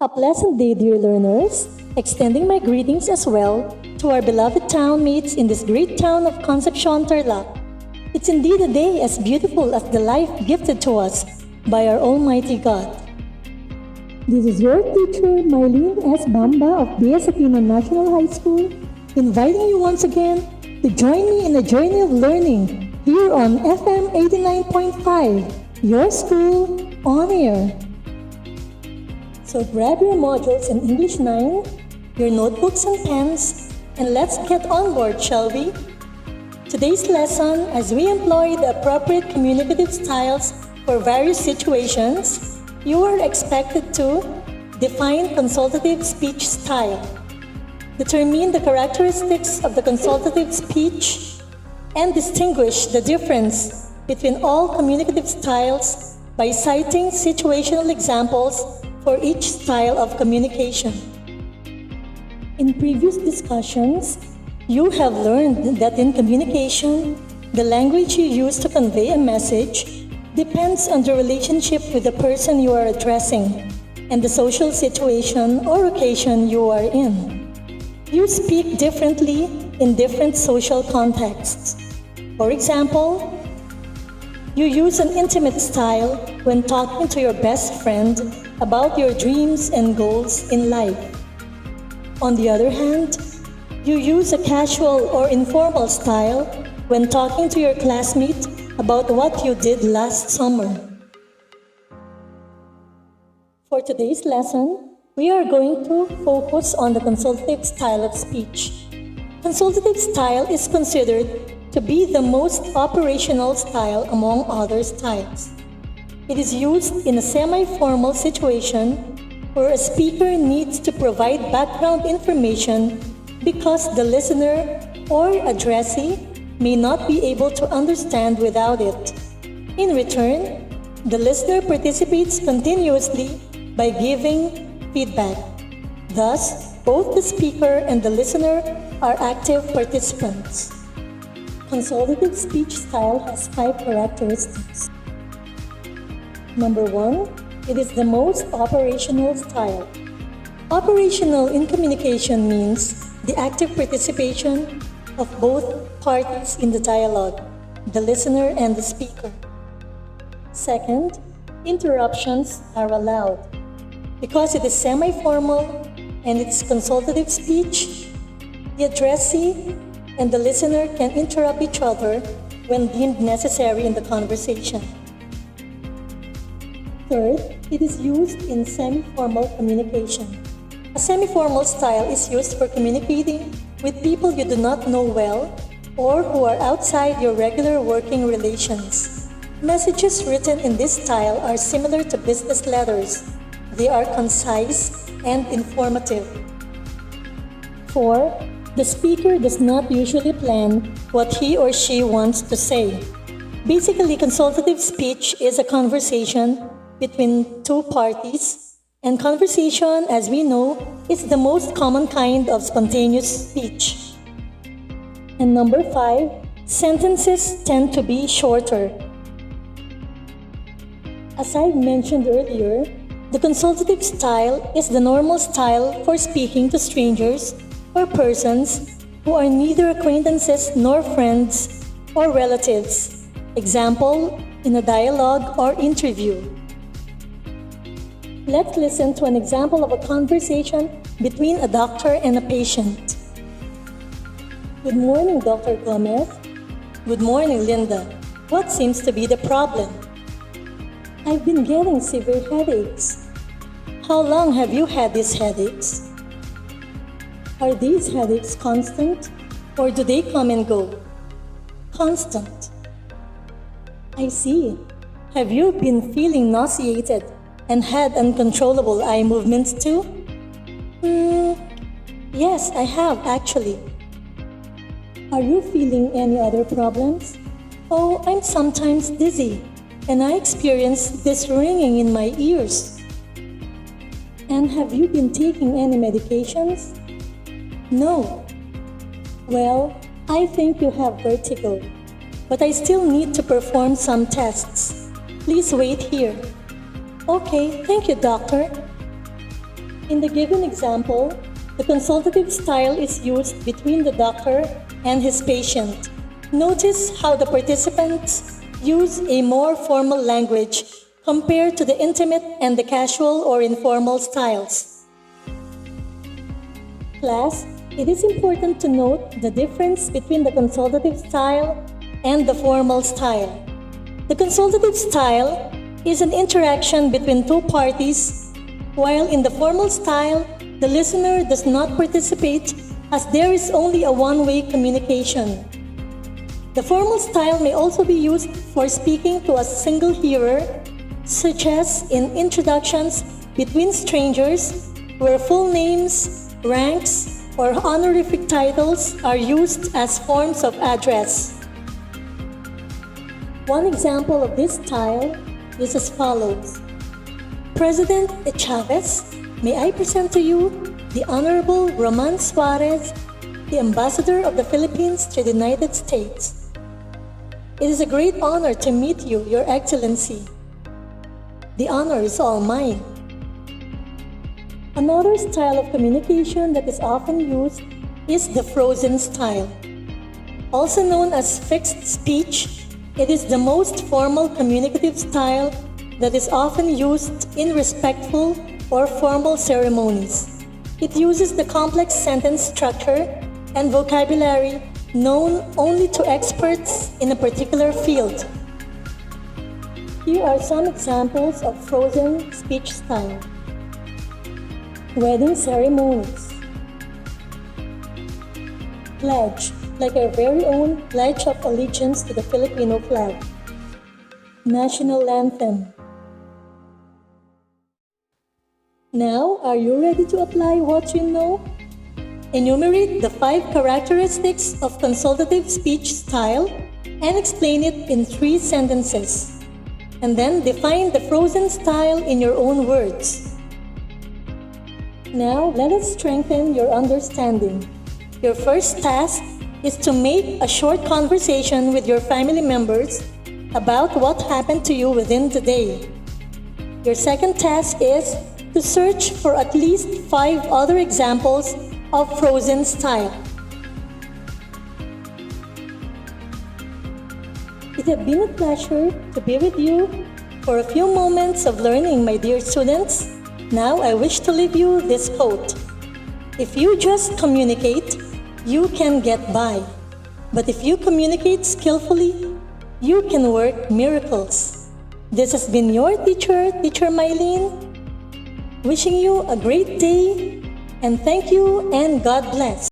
A pleasant day, dear learners, extending my greetings as well to our beloved townmates in this great town of Concepcion, Tarlac. It's indeed a day as beautiful as the life gifted to us by our Almighty God. This is your teacher, Mylene S. Bamba of B.S. Aquino National High School, inviting you once again to join me in a journey of learning here on FM 89.5, your school on air. So grab your modules in English 9, your notebooks and pens, and let's get on board, shall we? Today's lesson, as we employ the appropriate communicative styles for various situations, you are expected to define consultative speech style, determine the characteristics of the consultative speech, and distinguish the difference between all communicative styles by citing situational examples for each style of communication. In previous discussions, you have learned that in communication, the language you use to convey a message depends on the relationship with the person you are addressing and the social situation or occasion you are in. You speak differently in different social contexts. For example, you use an intimate style when talking to your best friend about your dreams and goals in life. On the other hand, you use a casual or informal style when talking to your classmate about what you did last summer. For today's lesson, we are going to focus on the consultative style of speech. Consultative style is considered to be the most operational style among other styles. It is used in a semi-formal situation where a speaker needs to provide background information because the listener or addressee may not be able to understand without it. In return, the listener participates continuously by giving feedback. Thus, both the speaker and the listener are active participants. Consultative speech style has 5 characteristics. Number 1, it is the most operational style. Operational in communication means the active participation of both parties in the dialogue, the listener and the speaker. Second, interruptions are allowed. Because it is semi-formal and it's consultative speech, the addressee and the listener can interrupt each other when deemed necessary in the conversation. Third, it is used in semi-formal communication. A semi-formal style is used for communicating with people you do not know well or who are outside your regular working relations. Messages written in this style are similar to business letters. They are concise and informative. 4. The speaker does not usually plan what he or she wants to say. Basically, consultative speech is a conversation between two parties, and conversation, as we know, is the most common kind of spontaneous speech. And number 5, sentences tend to be shorter. As I mentioned earlier, the consultative style is the normal style for speaking to strangers or persons who are neither acquaintances nor friends or relatives. Example, in a dialogue or interview. Let's listen to an example of a conversation between a doctor and a patient. Good morning, Dr. Gomez. Good morning, Linda. What seems to be the problem? I've been getting severe headaches. How long have you had these headaches? Are these headaches constant or do they come and go? Constant. I see. Have you been feeling nauseated and had uncontrollable eye movements too? Yes, I have actually. Are you feeling any other problems? Oh, I'm sometimes dizzy and I experience this ringing in my ears. And have you been taking any medications? No. Well, I think you have vertigo, but I still need to perform some tests. Please wait here. Okay, thank you, doctor. In the given example, the consultative style is used between the doctor and his patient. Notice how the participants use a more formal language compared to the intimate and the casual or informal styles. Class, it is important to note the difference between the consultative style and the formal style. The consultative style is an interaction between two parties, while in the formal style, the listener does not participate as there is only a one-way communication. The formal style may also be used for speaking to a single hearer, such as in introductions between strangers, where full names, ranks, or honorific titles are used as forms of address. One example of this style is as follows. President Chavez, may I present to you the Honorable Roman Suarez, the Ambassador of the Philippines to the United States. It is a great honor to meet you, Your Excellency. The honor is all mine. Another style of communication that is often used is the frozen style. Also known as fixed speech, it is the most formal communicative style that is often used in respectful or formal ceremonies. It uses the complex sentence structure and vocabulary known only to experts in a particular field. Here are some examples of frozen speech style. Wedding ceremonies. Pledge, like our very own Pledge of Allegiance to the Filipino flag. National anthem. Now, are you ready to apply what you know? Enumerate the 5 characteristics of consultative speech style and explain it in 3 sentences. And then define the frozen style in your own words. Now, let us strengthen your understanding. Your first task is to make a short conversation with your family members about what happened to you within the day. Your second task is to search for at least 5 other examples of frozen style. It has been a pleasure to be with you for a few moments of learning, my dear students. Now I wish to leave you this quote. If you just communicate, you can get by. But if you communicate skillfully, you can work miracles. This has been your teacher, Teacher Mylene, wishing you a great day, and thank you and God bless.